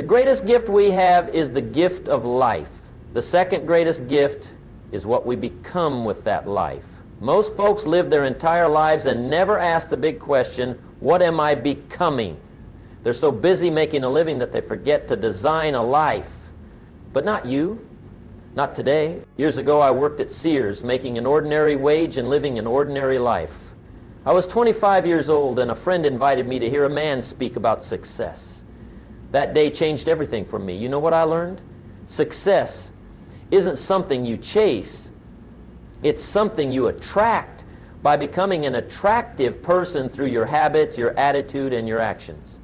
The greatest gift we have is the gift of life. The second greatest gift is what we become with that life. Most folks live their entire lives and never ask the big question, what am I becoming? They're so busy making a living that they forget to design a life. But not you. Not today. Years ago I worked at Sears, making an ordinary wage and living an ordinary life. I was 25 years old and a friend invited me to hear a man speak about success. That day changed everything for me. You know what I learned? Success isn't something you chase. It's something you attract by becoming an attractive person through your habits, your attitude, and your actions.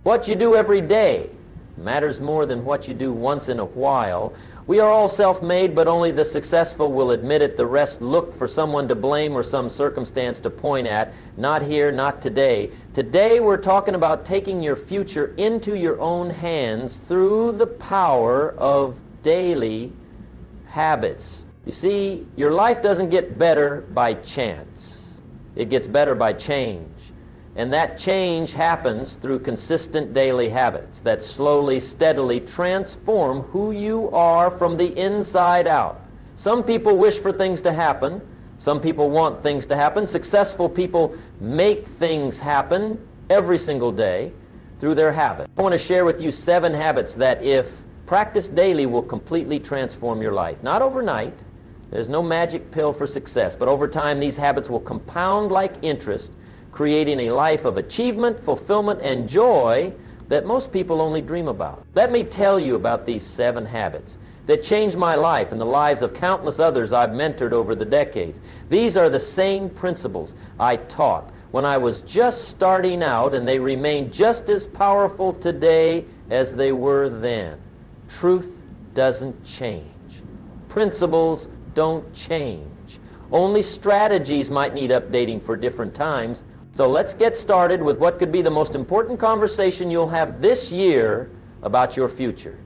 What you do every day matters more than what you do once in a while. We are all self-made, but only the successful will admit it. The rest look for someone to blame or some circumstance to point at. Not here, not today. Today we're talking about taking your future into your own hands through the power of daily habits. You see, your life doesn't get better by chance. It gets better by change. And that change happens through consistent daily habits that slowly, steadily transform who you are from the inside out. Some people wish for things to happen. Some people want things to happen. Successful people make things happen every single day through their habit. I want to share with you 7 habits that, if practiced daily, will completely transform your life. Not overnight. There's no magic pill for success, but over time these habits will compound like interest, creating a life of achievement, fulfillment, and joy that most people only dream about. Let me tell you about these 7 habits that changed my life and the lives of countless others I've mentored over the decades. These are the same principles I taught when I was just starting out, and they remain just as powerful today as they were then. Truth doesn't change. Principles don't change. Only strategies might need updating for different times. So let's get started with what could be the most important conversation you'll have this year about your future.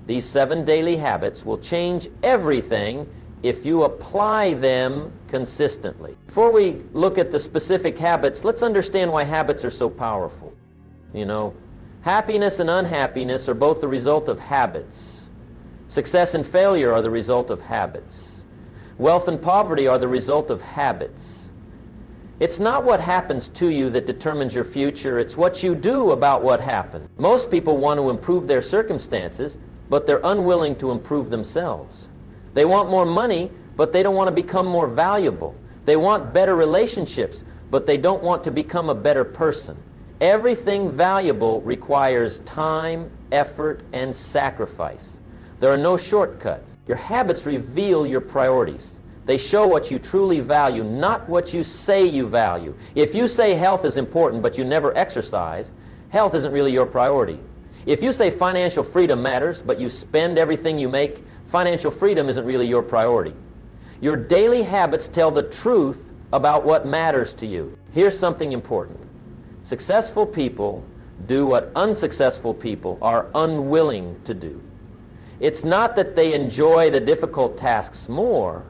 These 7 daily habits will change everything if you apply them consistently. Before we look at the specific habits, let's understand why habits are so powerful. You know, happiness and unhappiness are both the result of habits. Success and failure are the result of habits. Wealth and poverty are the result of habits. It's not what happens to you that determines your future, it's what you do about what happened. Most people want to improve their circumstances, but they're unwilling to improve themselves. They want more money, but they don't want to become more valuable. They want better relationships, but they don't want to become a better person. Everything valuable requires time, effort, and sacrifice. There are no shortcuts. Your habits reveal your priorities. They show what you truly value, not what you say you value. If you say health is important but you never exercise, health isn't really your priority. If you say financial freedom matters but you spend everything you make, financial freedom isn't really your priority. Your daily habits tell the truth about what matters to you. Here's something important. Successful people do what unsuccessful people are unwilling to do. It's not that they enjoy the difficult tasks more.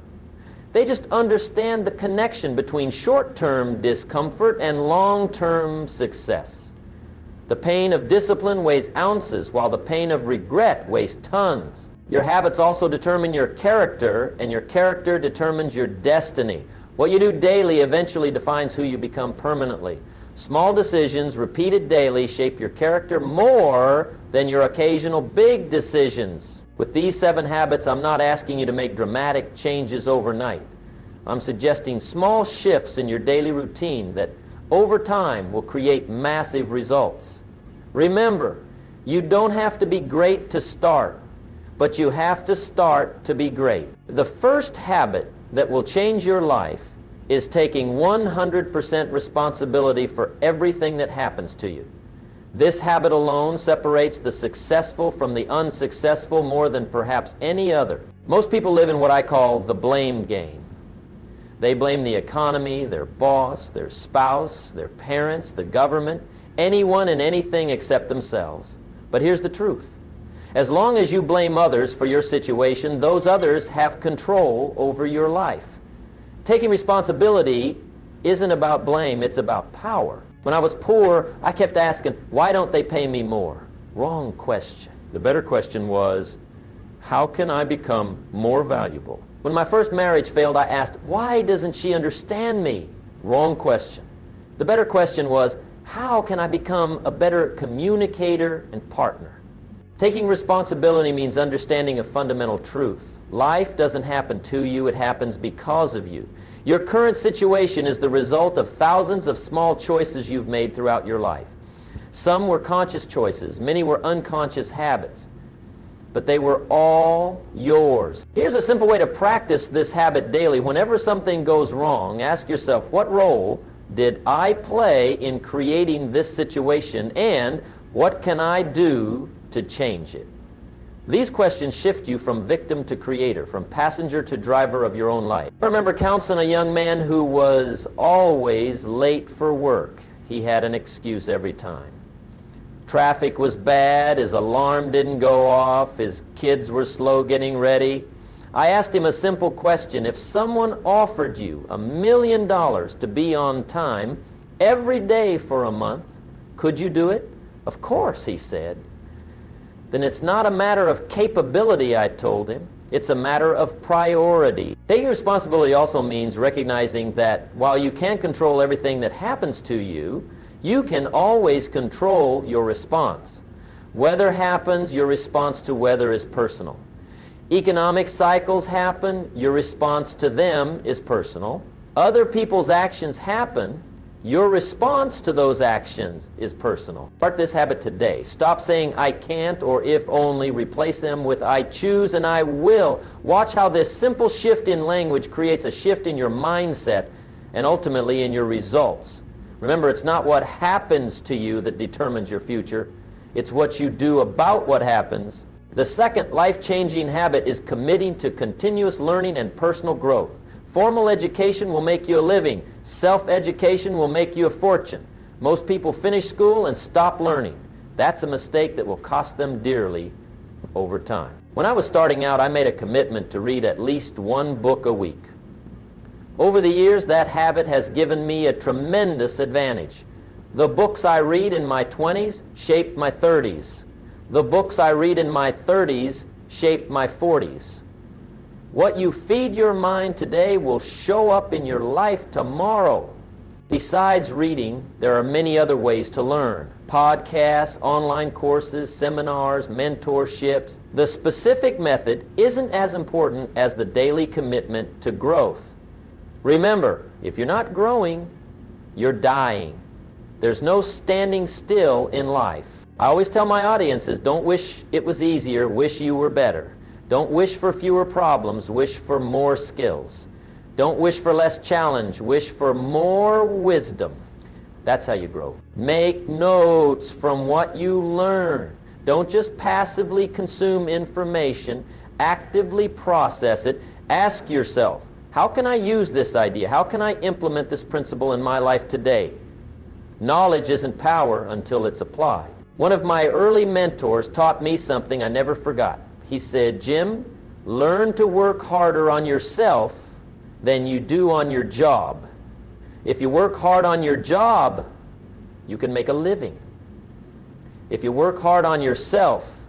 They just understand the connection between short-term discomfort and long-term success. The pain of discipline weighs ounces, while the pain of regret weighs tons. Your habits also determine your character, and your character determines your destiny. What you do daily eventually defines who you become permanently. Small decisions repeated daily shape your character more than your occasional big decisions. With these 7 habits, I'm not asking you to make dramatic changes overnight. I'm suggesting small shifts in your daily routine that over time will create massive results. Remember, you don't have to be great to start, but you have to start to be great. The first habit that will change your life is taking 100% responsibility for everything that happens to you. This habit alone separates the successful from the unsuccessful more than perhaps any other. Most people live in what I call the blame game. They blame the economy, their boss, their spouse, their parents, the government, anyone and anything except themselves. But here's the truth. As long as you blame others for your situation, those others have control over your life. Taking responsibility isn't about blame, it's about power. When I was poor, I kept asking, why don't they pay me more? Wrong question. The better question was, how can I become more valuable? When my first marriage failed, I asked, why doesn't she understand me? Wrong question. The better question was, how can I become a better communicator and partner? Taking responsibility means understanding a fundamental truth. Life doesn't happen to you, it happens because of you. Your current situation is the result of thousands of small choices you've made throughout your life. Some were conscious choices, many were unconscious habits, but they were all yours. Here's a simple way to practice this habit daily. Whenever something goes wrong, ask yourself, what role did I play in creating this situation, and what can I do to change it? These questions shift you from victim to creator, from passenger to driver of your own life. I remember counseling a young man who was always late for work. He had an excuse every time. Traffic was bad, his alarm didn't go off, his kids were slow getting ready. I asked him a simple question. If someone offered you $1 million to be on time every day for a month, could you do it? Of course, he said. Then it's not a matter of capability, I told him. It's a matter of priority. Taking responsibility also means recognizing that while you can't control everything that happens to you, you can always control your response. Weather happens, your response to weather is personal. Economic cycles happen, your response to them is personal. Other people's actions happen, your response to those actions is personal. Start this habit today. Stop saying I can't or if only. Replace them with I choose and I will. Watch how this simple shift in language creates a shift in your mindset and ultimately in your results. Remember, it's not what happens to you that determines your future. It's what you do about what happens. The second life-changing habit is committing to continuous learning and personal growth. Formal education will make you a living. Self-education will make you a fortune. Most people finish school and stop learning. That's a mistake that will cost them dearly over time. When I was starting out, I made a commitment to read at least one book a week. Over the years, that habit has given me a tremendous advantage. The books I read in my 20s shaped my 30s. The books I read in my 30s shaped my 40s. What you feed your mind today will show up in your life tomorrow. Besides reading, there are many other ways to learn. Podcasts, online courses, seminars, mentorships. The specific method isn't as important as the daily commitment to growth. Remember, if you're not growing, you're dying. There's no standing still in life. I always tell my audiences, don't wish it was easier, wish you were better. Don't wish for fewer problems, wish for more skills. Don't wish for less challenge, wish for more wisdom. That's how you grow. Make notes from what you learn. Don't just passively consume information, actively process it. Ask yourself, how can I use this idea? How can I implement this principle in my life today? Knowledge isn't power until it's applied. One of my early mentors taught me something I never forgot. He said, Jim, learn to work harder on yourself than you do on your job. If you work hard on your job, you can make a living. If you work hard on yourself,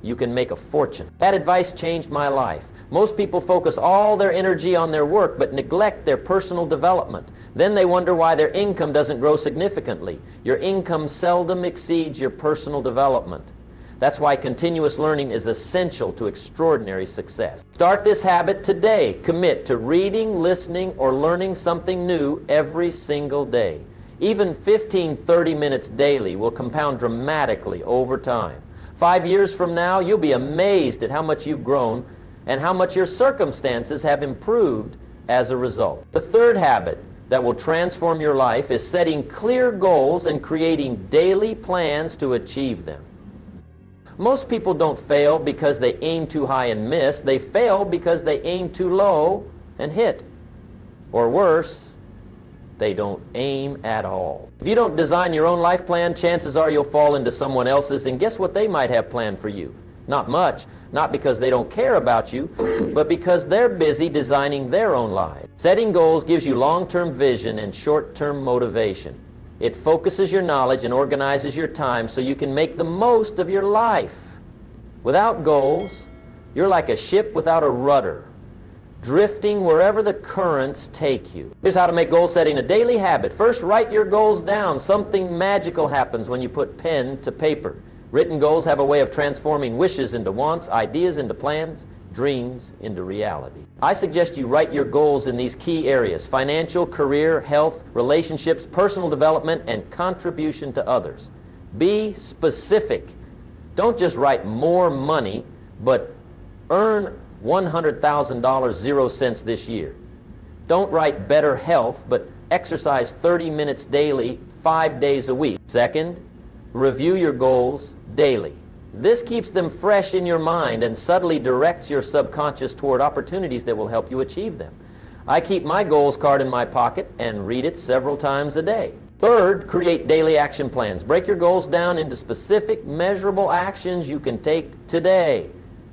you can make a fortune. That advice changed my life. Most people focus all their energy on their work but neglect their personal development. Then they wonder why their income doesn't grow significantly. Your income seldom exceeds your personal development. That's why continuous learning is essential to extraordinary success. Start this habit today. Commit to reading, listening, or learning something new every single day. Even 15-30 minutes daily will compound dramatically over time. 5 years from now, you'll be amazed at how much you've grown and how much your circumstances have improved as a result. The third habit that will transform your life is setting clear goals and creating daily plans to achieve them. Most people don't fail because they aim too high and miss. They fail because they aim too low and hit. Or worse, they don't aim at all. If you don't design your own life plan, chances are you'll fall into someone else's, and guess what they might have planned for you? Not much. Not because they don't care about you, but because they're busy designing their own lives. Setting goals gives you long-term vision and short-term motivation. It focuses your knowledge and organizes your time so you can make the most of your life. Without goals, you're like a ship without a rudder, drifting wherever the currents take you. Here's how to make goal setting a daily habit. First, write your goals down. Something magical happens when you put pen to paper. Written goals have a way of transforming wishes into wants, ideas into plans, dreams into reality. I suggest you write your goals in these key areas: financial, career, health, relationships, personal development, and contribution to others. Be specific. Don't just write more money, but earn $100,000 0 cents this year. Don't write better health, but exercise 30 minutes daily, 5 days a week. Second, review your goals daily. This keeps them fresh in your mind and subtly directs your subconscious toward opportunities that will help you achieve them. I keep my goals card in my pocket and read it several times a day. Third, create daily action plans. Break your goals down into specific, measurable actions you can take today.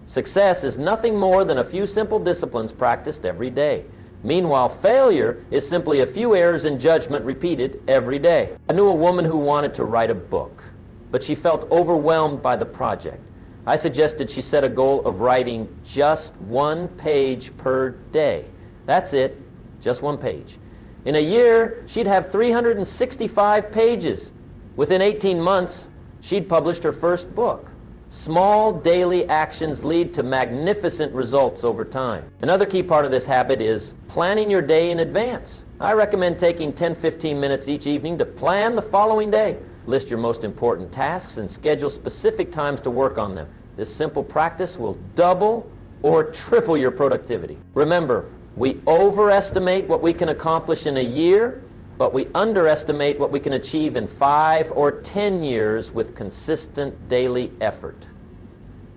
Success is nothing more than a few simple disciplines practiced every day. Meanwhile, failure is simply a few errors in judgment repeated every day. I knew a woman who wanted to write a book, but she felt overwhelmed by the project. I suggested she set a goal of writing just 1 page per day. That's it, just 1 page. In a year, she'd have 365 pages. Within 18 months, she'd published her first book. Small daily actions lead to magnificent results over time. Another key part of this habit is planning your day in advance. I recommend taking 10-15 minutes each evening to plan the following day. List your most important tasks and schedule specific times to work on them. This simple practice will double or triple your productivity. Remember, we overestimate what we can accomplish in a year, but we underestimate what we can achieve in 5 or 10 years with consistent daily effort.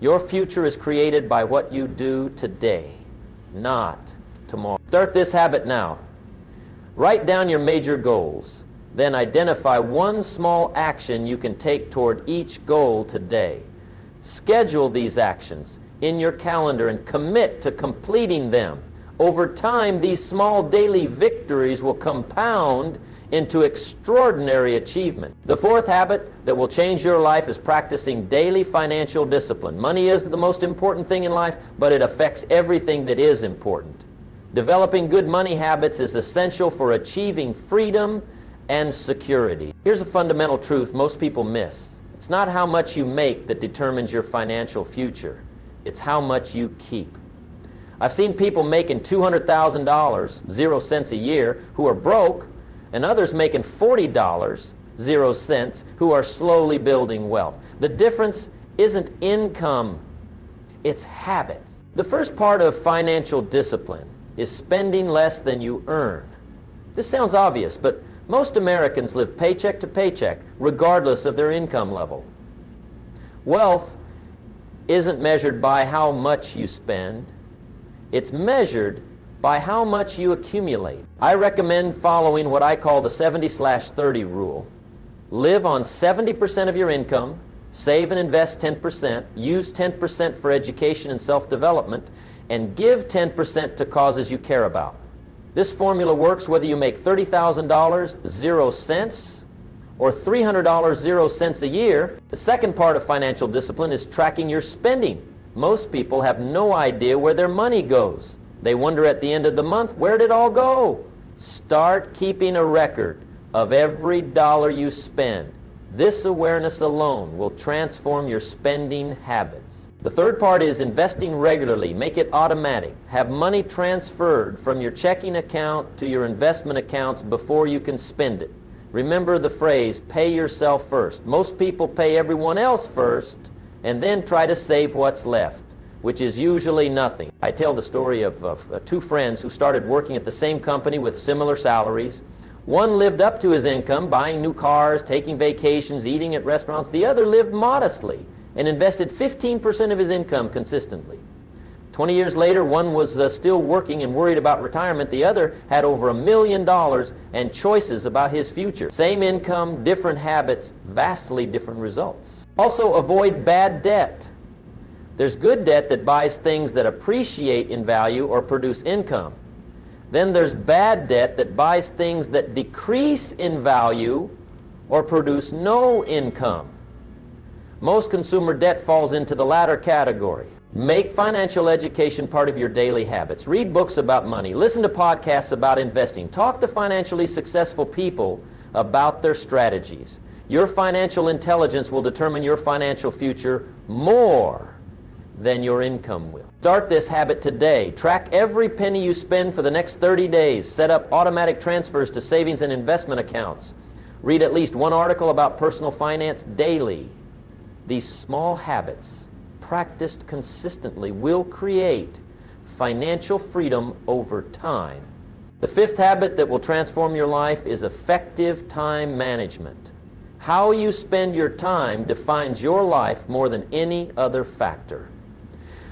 Your future is created by what you do today, not tomorrow. Start this habit now. Write down your major goals, then identify one small action you can take toward each goal today. Schedule these actions in your calendar and commit to completing them. Over time, these small daily victories will compound into extraordinary achievement. The fourth habit that will change your life is practicing daily financial discipline. Money is the most important thing in life, but it affects everything that is important. Developing good money habits is essential for achieving freedom and security. Here's a fundamental truth most people miss. It's not how much you make that determines your financial future. It's how much you keep. I've seen people making $200,000, 0 cents a year, who are broke, and others making $40, 0 cents, who are slowly building wealth. The difference isn't income, it's habit. The first part of financial discipline is spending less than you earn. This sounds obvious, but most Americans live paycheck to paycheck, regardless of their income level. Wealth isn't measured by how much you spend. It's measured by how much you accumulate. I recommend following what I call the 70/30 rule. Live on 70% of your income, save and invest 10%, use 10% for education and self-development, and give 10% to causes you care about. This formula works whether you make $30,000, 0 cents, or $300, 0 cents a year. The second part of financial discipline is tracking your spending. Most people have no idea where their money goes. They wonder at the end of the month, where did it all go? Start keeping a record of every dollar you spend. This awareness alone will transform your spending habits. The third part is investing regularly. Make it automatic. Have money transferred from your checking account to your investment accounts before you can spend it. Remember the phrase, pay yourself first. Most people pay everyone else first and then try to save what's left, which is usually nothing. I tell the story of two friends who started working at the same company with similar salaries. One lived up to his income, buying new cars, taking vacations, eating at restaurants. The other lived modestly and invested 15% of his income consistently. 20 years later, one was still working and worried about retirement. The other had over $1 million and choices about his future. Same income, different habits, vastly different results. Also, avoid bad debt. There's good debt that buys things that appreciate in value or produce income. Then there's bad debt that buys things that decrease in value or produce no income. Most consumer debt falls into the latter category. Make financial education part of your daily habits. Read books about money. Listen to podcasts about investing. Talk to financially successful people about their strategies. Your financial intelligence will determine your financial future more than your income will. Start this habit today. Track every penny you spend for the next 30 days. Set up automatic transfers to savings and investment accounts. Read at least one article about personal finance daily. These small habits, practiced consistently, will create financial freedom over time. The fifth habit that will transform your life is effective time management. How you spend your time defines your life more than any other factor.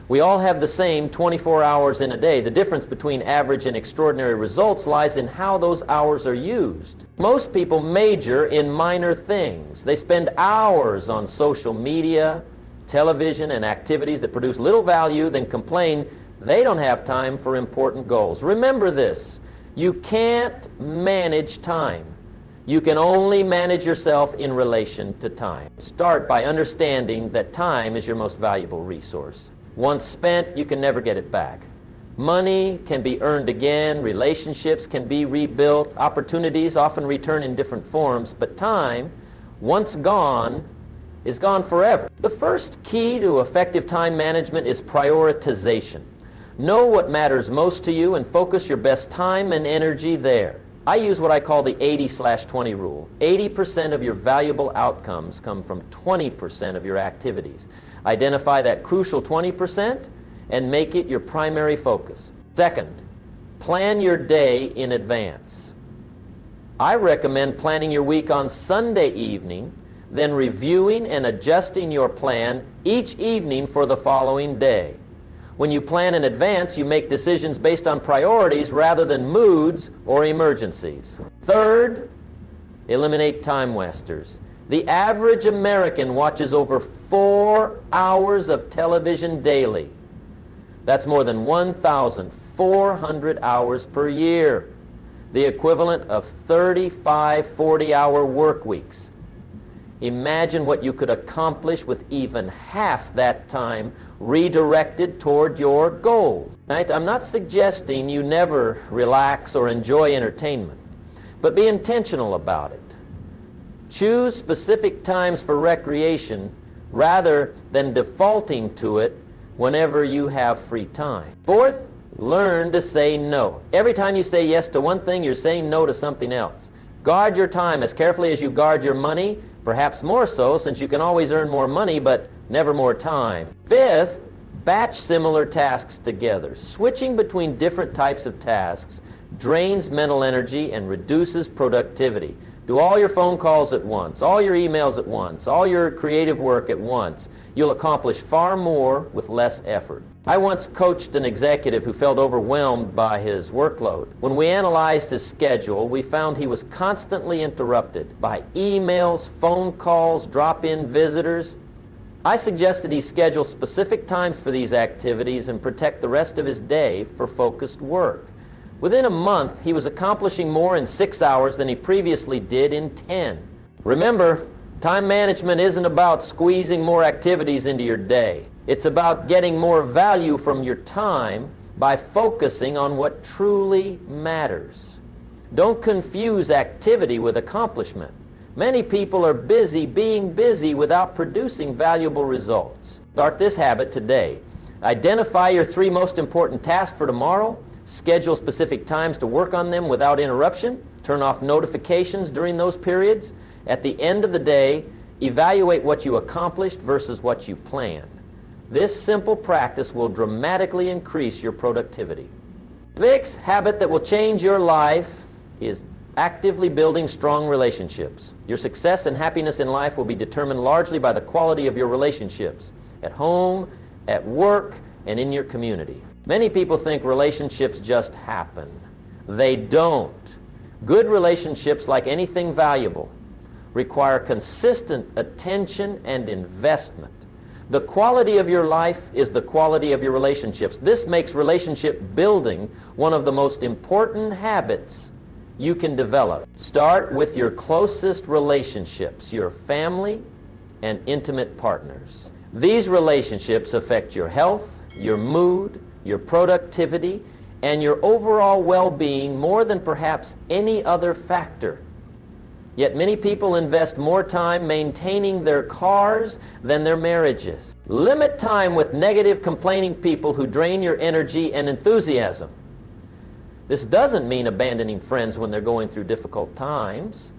We all have the same 24 hours in a day. The difference between average and extraordinary results lies in how those hours are used. Most people major in minor things. They spend hours on social media, television, and activities that produce little value, then complain they don't have time for important goals. Remember this: you can't manage time. You can only manage yourself in relation to time. Start by understanding that time is your most valuable resource. Once spent, you can never get it back. Money can be earned again, relationships can be rebuilt, opportunities often return in different forms, but time, once gone, is gone forever. The first key to effective time management is prioritization. Know what matters most to you and focus your best time and energy there. I use what I call the 80/20 rule. 80% of your valuable outcomes come from 20% of your activities. Identify that crucial 20% and make it your primary focus. Second, plan your day in advance. I recommend planning your week on Sunday evening, then reviewing and adjusting your plan each evening for the following day. When you plan in advance, you make decisions based on priorities rather than moods or emergencies. Third, eliminate time wasters. The average American watches over 4 hours of television daily. That's more than 1,400 hours per year, the equivalent of 35 40-hour work weeks. Imagine what you could accomplish with even half that time redirected toward your goals. Right? I'm not suggesting you never relax or enjoy entertainment, but be intentional about it. Choose specific times for recreation rather than defaulting to it whenever you have free time. Fourth, learn to say no. Every time you say yes to one thing, you're saying no to something else. Guard your time as carefully as you guard your money, perhaps more so since you can always earn more money but never more time. Fifth, batch similar tasks together. Switching between different types of tasks drains mental energy and reduces productivity. Do all your phone calls at once, all your emails at once, all your creative work at once. You'll accomplish far more with less effort. I once coached an executive who felt overwhelmed by his workload. When we analyzed his schedule, we found he was constantly interrupted by emails, phone calls, drop-in visitors. I suggested he schedule specific times for these activities and protect the rest of his day for focused work. Within a month, he was accomplishing more in 6 hours than he previously did in 10. Remember, time management isn't about squeezing more activities into your day. It's about getting more value from your time by focusing on what truly matters. Don't confuse activity with accomplishment. Many people are busy being busy without producing valuable results. Start this habit today. Identify your 3 most important tasks for tomorrow. Schedule specific times to work on them without interruption. Turn off notifications during those periods. At the end of the day, evaluate what you accomplished versus what you planned. This simple practice will dramatically increase your productivity. The next habit that will change your life is actively building strong relationships. Your success and happiness in life will be determined largely by the quality of your relationships at home, at work, and in your community. Many people think relationships just happen. They don't. Good relationships, like anything valuable, require consistent attention and investment. The quality of your life is the quality of your relationships. This makes relationship building one of the most important habits you can develop. Start with your closest relationships, your family, and intimate partners. These relationships affect your health, your mood, your productivity, and your overall well-being more than perhaps any other factor. Yet many people invest more time maintaining their cars than their marriages. Limit time with negative, complaining people who drain your energy and enthusiasm. This doesn't mean abandoning friends when they're going through difficult times,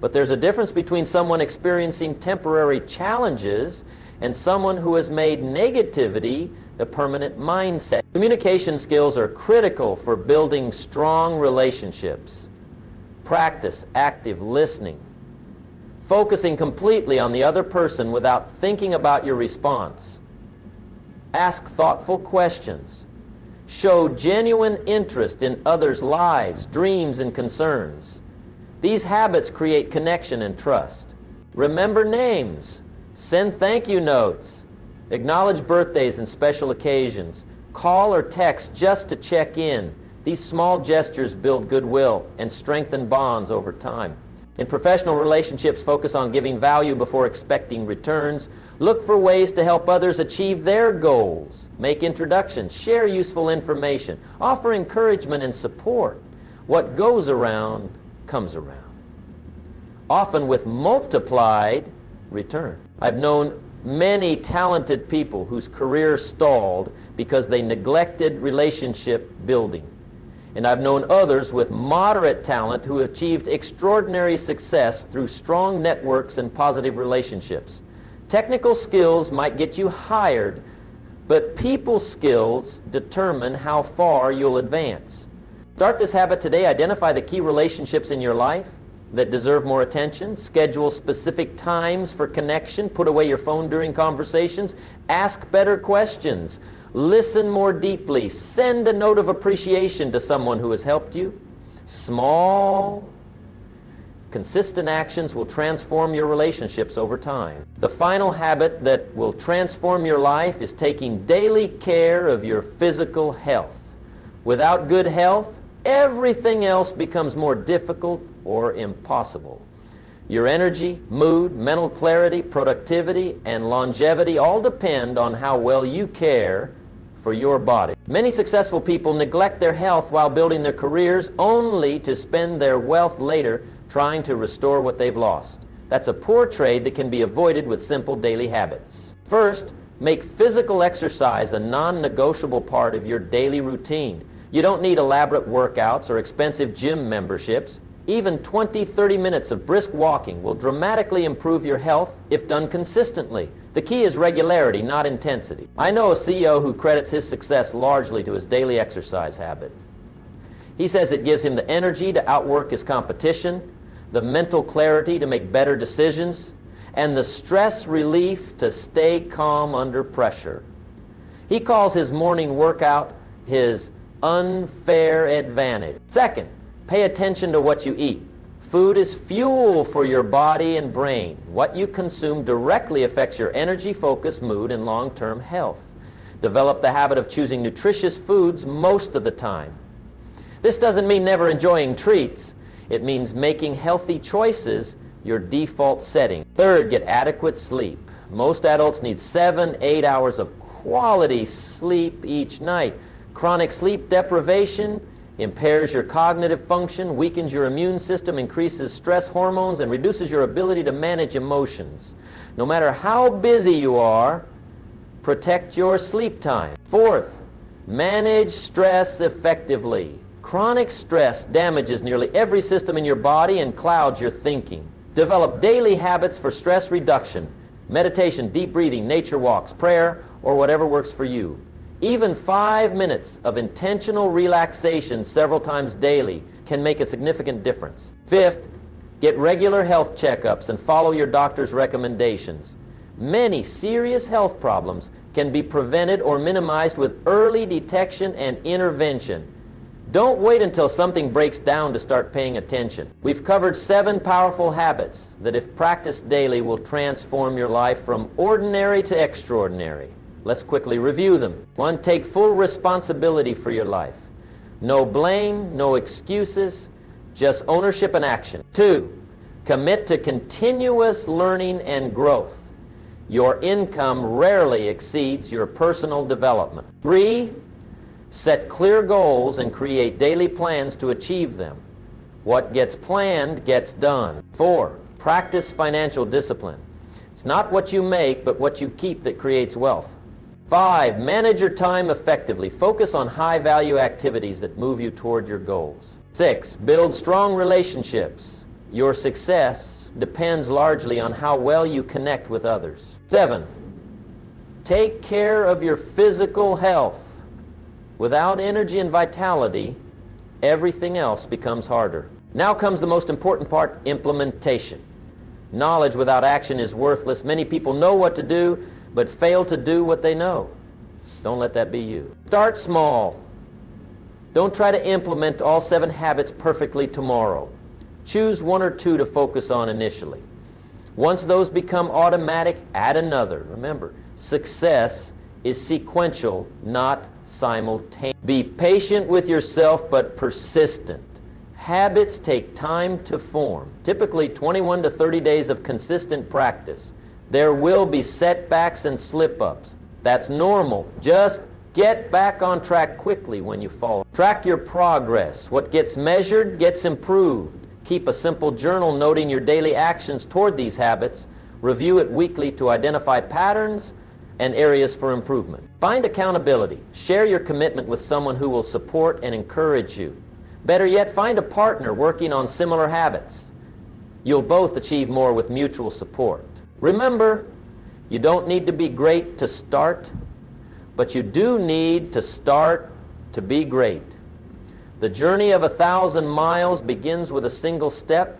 but there's a difference between someone experiencing temporary challenges and someone who has made negativity a permanent mindset. Communication skills are critical for building strong relationships. Practice active listening, focusing completely on the other person without thinking about your response. Ask thoughtful questions. Show genuine interest in others' lives, dreams, and concerns. These habits create connection and trust. Remember names. Send thank you notes. Acknowledge birthdays and special occasions. Call or text just to check in. These small gestures build goodwill and strengthen bonds over time. In professional relationships, focus on giving value before expecting returns. Look for ways to help others achieve their goals. Make introductions, share useful information, offer encouragement and support. What goes around comes around, often with multiplied return. I've known many talented people whose careers stalled because they neglected relationship building. And I've known others with moderate talent who achieved extraordinary success through strong networks and positive relationships. Technical skills might get you hired, but people skills determine how far you'll advance. Start this habit today. Identify the key relationships in your life that deserve more attention. Schedule specific times for connection. Put away your phone during conversations. Ask better questions. Listen more deeply. Send a note of appreciation to someone who has helped you. Small, consistent actions will transform your relationships over time. The final habit that will transform your life is taking daily care of your physical health. Without good health, everything else becomes more difficult or impossible. Your energy, mood, mental clarity, productivity, and longevity all depend on how well you care for your body. Many successful people neglect their health while building their careers only to spend their wealth later trying to restore what they've lost. That's a poor trade that can be avoided with simple daily habits. First, make physical exercise a non-negotiable part of your daily routine. You don't need elaborate workouts or expensive gym memberships. Even 20-30 minutes of brisk walking will dramatically improve your health if done consistently. The key is regularity, not intensity. I know a CEO who credits his success largely to his daily exercise habit. He says it gives him the energy to outwork his competition, the mental clarity to make better decisions, and the stress relief to stay calm under pressure. He calls his morning workout his unfair advantage. Second, pay attention to what you eat. Food is fuel for your body and brain. What you consume directly affects your energy, focus, mood, and long-term health. Develop the habit of choosing nutritious foods most of the time. This doesn't mean never enjoying treats. It means making healthy choices your default setting. Third, get adequate sleep. Most adults need 7-8 hours of quality sleep each night. Chronic sleep deprivation impairs your cognitive function, weakens your immune system, increases stress hormones, and reduces your ability to manage emotions. No matter how busy you are, protect your sleep time. Fourth, manage stress effectively. Chronic stress damages nearly every system in your body and clouds your thinking. Develop daily habits for stress reduction. Meditation, deep breathing, nature walks, prayer, or whatever works for you. Even 5 minutes of intentional relaxation several times daily can make a significant difference. Fifth, get regular health checkups and follow your doctor's recommendations. Many serious health problems can be prevented or minimized with early detection and intervention. Don't wait until something breaks down to start paying attention. We've covered 7 powerful habits that, if practiced daily, will transform your life from ordinary to extraordinary. Let's quickly review them. 1, take full responsibility for your life. No blame, no excuses, just ownership and action. 2, commit to continuous learning and growth. Your income rarely exceeds your personal development. 3, set clear goals and create daily plans to achieve them. What gets planned gets done. 4, practice financial discipline. It's not what you make, but what you keep that creates wealth. 5, manage your time effectively. Focus on high-value activities that move you toward your goals. 6, build strong relationships. Your success depends largely on how well you connect with others. 7, take care of your physical health. Without energy and vitality, everything else becomes harder. Now comes the most important part, implementation. Knowledge without action is worthless. Many people know what to do, but fail to do what they know. Don't let that be you. Start small. Don't try to implement all 7 habits perfectly tomorrow. Choose 1 or 2 to focus on initially. Once those become automatic, add another. Remember, success is sequential, not simultaneous. Be patient with yourself, but persistent. Habits take time to form, typically 21 to 30 days of consistent practice. There will be setbacks and slip-ups. That's normal. Just get back on track quickly when you fall. Track your progress. What gets measured gets improved. Keep a simple journal noting your daily actions toward these habits. Review it weekly to identify patterns and areas for improvement. Find accountability. Share your commitment with someone who will support and encourage you. Better yet, find a partner working on similar habits. You'll both achieve more with mutual support. Remember, you don't need to be great to start, but you do need to start to be great. The journey of 1,000 miles begins with a single step.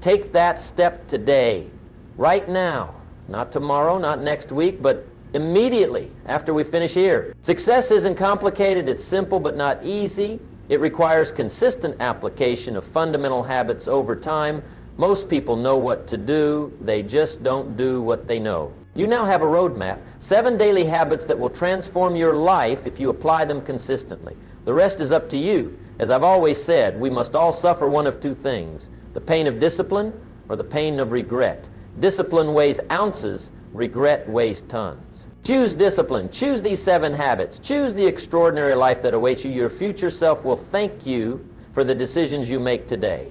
Take that step today, right now, not tomorrow, not next week, but immediately after we finish here. Success isn't complicated, it's simple but not easy. It requires consistent application of fundamental habits over time. Most people know what to do, they just don't do what they know. You now have a roadmap, 7 daily habits that will transform your life if you apply them consistently. The rest is up to you. As I've always said, we must all suffer one of 2 things, the pain of discipline or the pain of regret. Discipline weighs ounces, regret weighs tons. Choose discipline. Choose these 7 habits. Choose the extraordinary life that awaits you. Your future self will thank you for the decisions you make today.